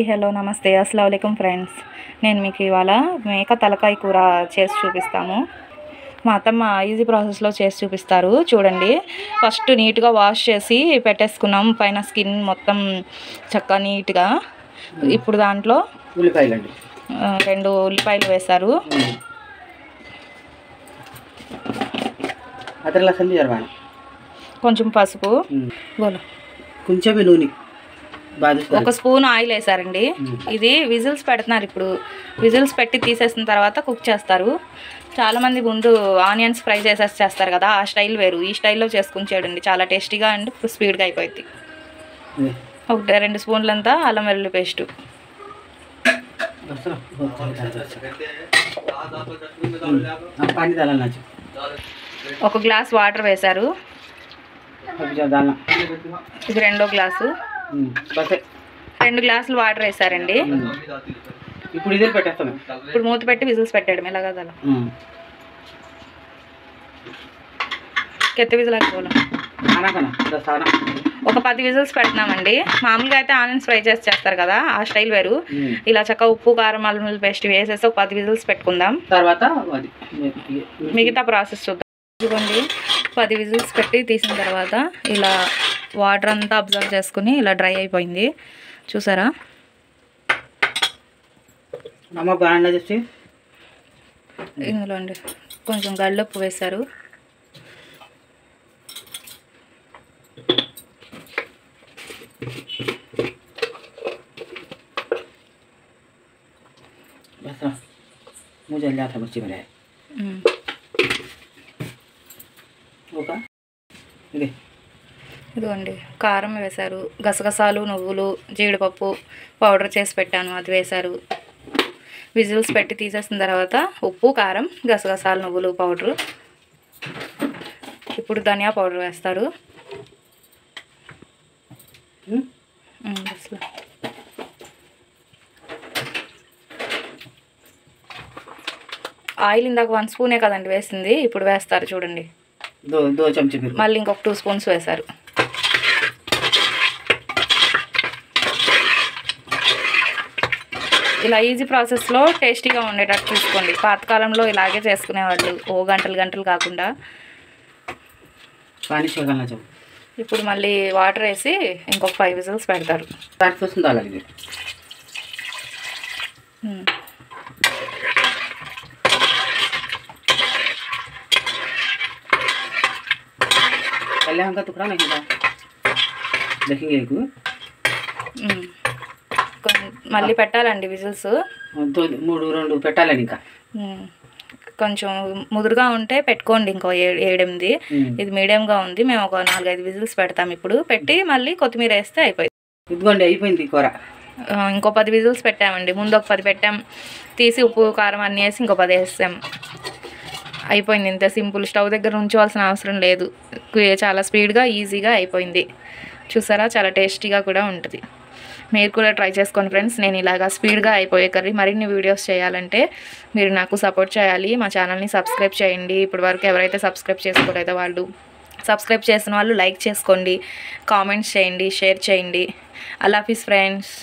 Hello నమస్తే అస్సలాము అలైకుం friends. నేను మీకు ఇవాళ మేక తలకాయ కూర చేసి చూపిస్తాము. మా అత్తమ్మ ఈజీ ప్రాసెస్లో చేసి చూపిస్తారు చూడండి. ఫస్ట్ నీట్గా వాష్ చేసి పెట్టేసుకున్నాం, పైన స్కిన్ మొత్తం చక్కగా నీట్గా. ఇప్పుడు దాంట్లో ఉల్లిపాయలండి 2 ఉల్లిపాయలు వేశారు. కొంచెం పసుపు, కొంచెం నూనె, 1 స్పూన్ ఆయిల్ వేసారండి. ఇది విజిల్స్ పెడుతున్నారు. ఇప్పుడు విజిల్స్ పెట్టి తీసేసిన తర్వాత కుక్ చేస్తారు. చాలామంది ముందు ఆనియన్స్ ఫ్రై చేస్తారు కదా, ఆ స్టైల్ వేరు. ఈ స్టైల్లో చేసుకుని చూడండి, చాలా టేస్టీగా అండ్ స్పీడ్గా అయిపోయింది. 2 స్పూన్లంతా అల్లం వెల్లుల్లి పేస్టు, ఒక గ్లాస్ వాటర్ వేశారు. ఇది 2వ గ్లాసు, 2 గ్లాసులు వాటర్ వేసారండి. ఇప్పుడు మూత పెట్టి విజిల్స్ పెట్టాడు మెల్లగా. కెత్త విజిల్ ఒక 10 విజిల్స్ పెడుతున్నామండి. మామూలుగా అయితే ఆనియన్స్ ఫ్రై చేస్తారు కదా, ఆ స్టైల్ వేరు. ఇలా చక్కగా ఉప్పు కారం అల్లం వెల్లుల్లి పేస్ట్ వేసేసి ఒక 10 విజిల్స్ పెట్టుకుందాం. తర్వాత మిగతా ప్రాసెస్ చూద్దాం. ఇదిగోండి, 10 విజిల్స్ పెట్టి తీసిన తర్వాత ఇలా వాటర్ అంతా అబ్జర్వ్ చేసుకుని ఇలా డ్రై అయిపోయింది చూసారా. ఇందులో అండి కొంచెం గళ్ళుప్పు వేశారు. ఇదిగోండి కారం వేశారు, గసగసాలు నువ్వులు జీడిపప్పు పౌడర్ చేసి పెట్టాను అది వేశారు. విజిల్స్ పెట్టి తీసేసిన తర్వాత ఉప్పు కారం గసగసాలు నువ్వులు పౌడరు. ఇప్పుడు ధనియా పౌడర్ వేస్తారు. ఆయిల్ ఇందాక 1 స్పూనే కదండి వేసింది, ఇప్పుడు వేస్తారు చూడండి. మళ్ళీ ఇంకొక 2 స్పూన్స్ వేశారు. ఇలా ఈజీ ప్రాసెస్లో టేస్టీగా ఉండేటట్టు చూసుకోండి. పాతకాలంలో ఇలాగే చేసుకునేవాళ్ళు, గంటలు కాకుండా. ఇప్పుడు మళ్ళీ వాటర్ వేసి ఇంకొక 5 విజిల్స్ పెడతారు. మళ్ళీ పెట్టాలండి విజిల్స్, 3 పెట్టాలండి. ఇంకా కొంచెం ముదురుగా ఉంటే పెట్టుకోండి, ఇంకో 7-8. ఇది మీడియంగా ఉంది, మేము ఒక 4-5 విజిల్స్ పెడతాం. ఇప్పుడు పెట్టి మళ్ళీ కొత్తిమీర వేస్తే అయిపోయింది. ఇదిగోండి అయిపోయింది కూర. ఇంకో 10 విజిల్స్ పెట్టామండి. ముందు ఒక 10 పెట్టాం, తీసి ఉప్పు కారం అన్నీ వేసి ఇంకో 10 వేసాం. అయిపోయింది. ఇంత సింపుల్, స్టవ్ దగ్గర ఉంచవలసిన అవసరం లేదు. చాలా స్పీడ్గా ఈజీగా అయిపోయింది చూసారా. చాలా టేస్టీగా కూడా ఉంటుంది. మీరు కూడా ట్రై చేసుకోండి ఫ్రెండ్స్. నేను ఇలాగా స్పీడ్గా అయిపోయే కర్రీ మరిన్ని వీడియోస్ చేయాలంటే మీరు నాకు సపోర్ట్ చేయాలి. మా ఛానల్ని సబ్స్క్రైబ్ చేయండి. ఇప్పటి వరకు ఎవరైతే సబ్స్క్రైబ్ చేసుకోలేదో వాళ్ళు సబ్స్క్రైబ్ చేసిన వాళ్ళు లైక్ చేసుకోండి, కామెంట్స్ చేయండి, షేర్ చేయండి. అల్లా హాఫీజ్ ఫ్రెండ్స్.